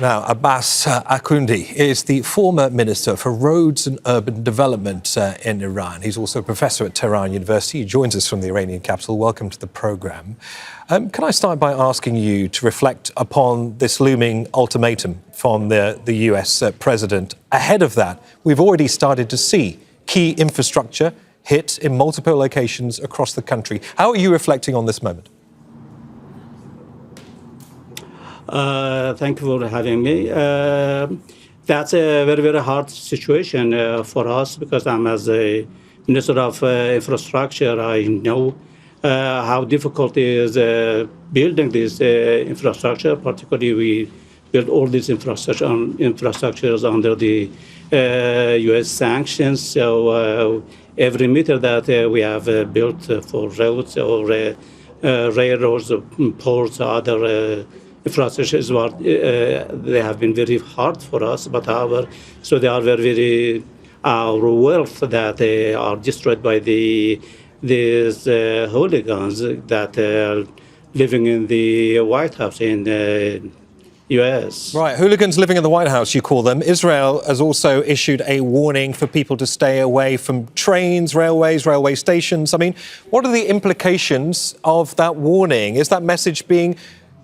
Now, Abbas Akhoundi is the former Minister for Roads and Urban Development in Iran. He's also a professor at Tehran University. He joins us from the Iranian capital. Welcome to the programme. Can I start by asking you to reflect upon this looming ultimatum from the US president? Ahead of that, we've already started to see key infrastructure hit in multiple locations across the country. How are you reflecting on this moment? Thank you for having me. That's a very, very hard situation for us because I'm as a Minister of Infrastructure. I know how difficult it is building this infrastructure. Particularly, we build all these infrastructures under the U.S. sanctions. So every meter that we have built for roads or railroads, ports, other infrastructure is what they have been very hard for us, but however, so they are very our wealth that are destroyed by these hooligans that are living in the White House in the U.S. Right, hooligans living in the White House, you call them. Israel has also issued a warning for people to stay away from trains, railways, railway stations. I mean, what are the implications of that warning? Is that message being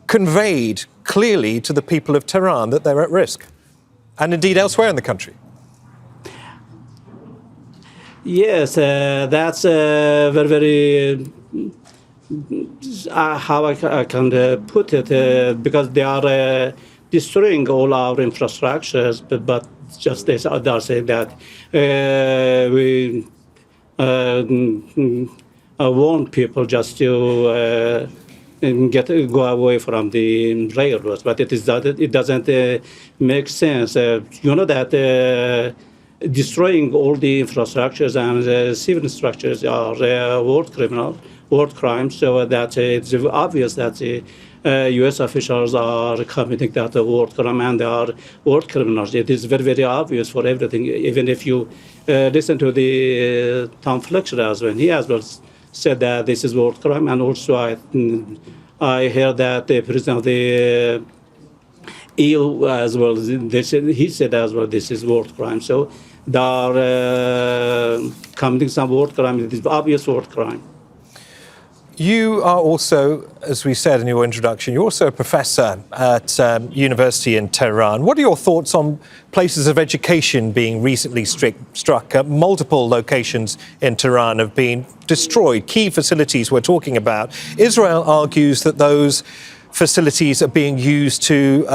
conveyed clearly to the people of Tehran that they're at risk, and indeed elsewhere in the country? Yes, that's very how I can put it, because they are destroying all our infrastructures, but just they are saying that we want people just to go away from the railroads, but it doesn't make sense. You know that destroying all the infrastructures and civil structures are war crimes. So that it's obvious that U.S. officials are committing that war crime and they are war criminals. It is very obvious for everything. Even if you listen to the Tom Fletcher as well, he as well said that this is war crime, and also I heard that the president of the EU as well, he said as well this is war crime. So they are committing some war crime. It is obvious war crime. You are also, as we said in your introduction, you're also a professor at university in Tehran. What are your thoughts on places of education being recently struck? Multiple locations in Tehran have been destroyed, key facilities we're talking about. Israel argues that those facilities are being used to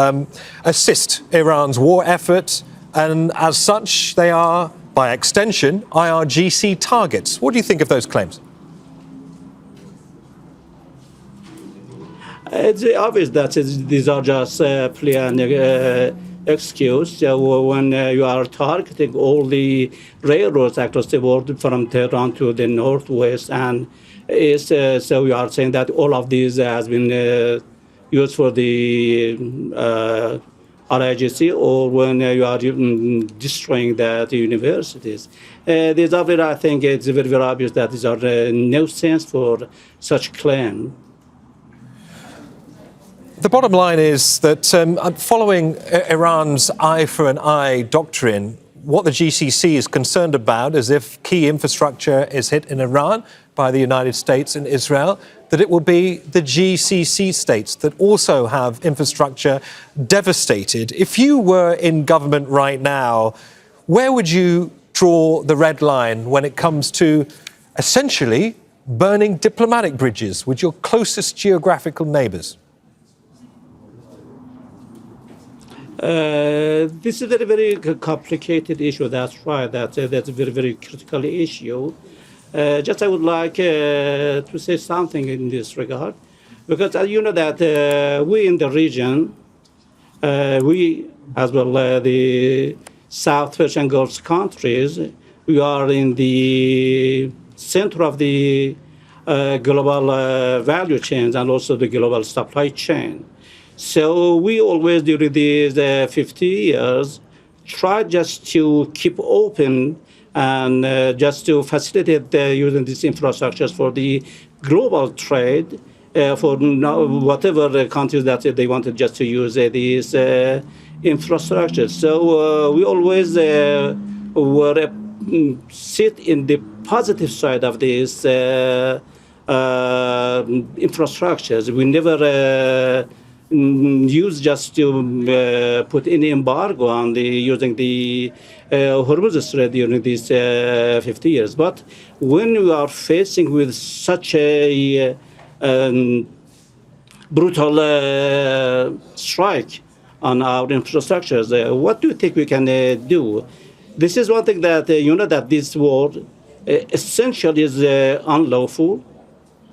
assist Iran's war effort, and as such, they are, by extension, IRGC targets. What do you think of those claims? It's obvious that these are just plea and excuse. When you are targeting all the railroads across the world from Tehran to the northwest and east, so you are saying that all of these has been used for the IRGC, or when you are destroying the universities. These are I think it's very obvious that these are no sense for such claim. The bottom line is that following Iran's eye for an eye doctrine, what the GCC is concerned about is if key infrastructure is hit in Iran by the United States and Israel, that it will be the GCC states that also have infrastructure devastated. If you were in government right now, where would you draw the red line when it comes to essentially burning diplomatic bridges with your closest geographical neighbours? This is a very complicated issue. That's right. That's a very critical issue. Just I would like to say something in this regard, because you know that we in the region, we as well the South Persian Gulf countries, we are in the center of the global value chains and also the global supply chain. So we always, during these 50 years, try just to keep open and just to facilitate using these infrastructures for the global trade for whatever countries that they wanted just to use these infrastructure. So we always were sit in the positive side of these infrastructures. We never use just to put any embargo on the using the Hormuz Strait during these 50 years. But when we are facing with such a brutal strike on our infrastructures, what do you think we can do? This is one thing that that this war essentially is unlawful.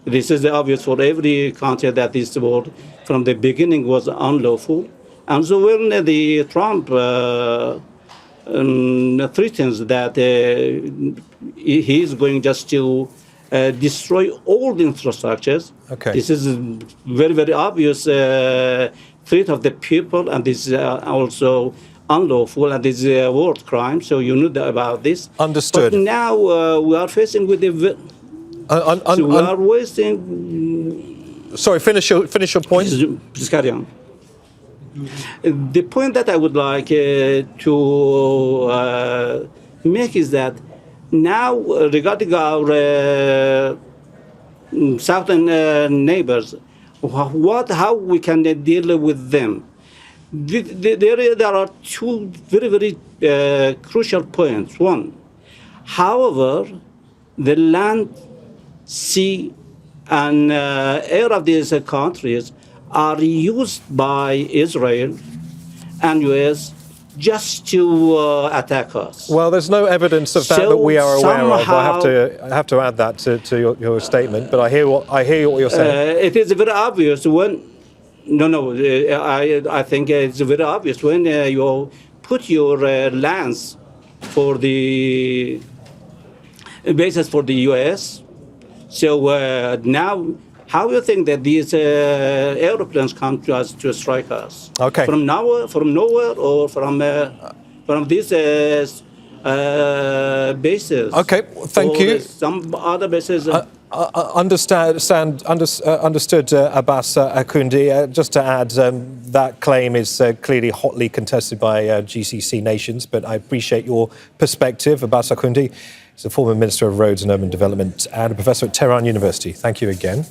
This is obvious for every country that this war from the beginning was unlawful. And so when the Trump threatens that he is going just to destroy all the infrastructures, this is a very, very obvious threat of the people, and this is also unlawful, and this is a war crime. So you know about this. Understood. But now we are facing with the. So we are wasting. Sorry, finish your point. Please carry on. The point that I would like to make is that now, regarding our southern neighbors, how we can deal with them. There are two very, very crucial points. One, however, the land, sea, and air of these countries are used by Israel and U.S. just to attack us. Well, there's no evidence of that we are aware of. I have to add that to your statement. But I hear what you're saying. It is very obvious when. I think it's very obvious when you put your lands for the basis for the U.S. So now, how do you think that these airplanes come to us to strike us? Okay. From nowhere, or from these bases? Okay. Thank you. Some other bases. Understood, Abbas Akhoundi. Just to add, that claim is clearly hotly contested by GCC nations, but I appreciate your perspective. Abbas Akhoundi is a former Minister of Roads and Urban Development and a professor at Tehran University. Thank you again.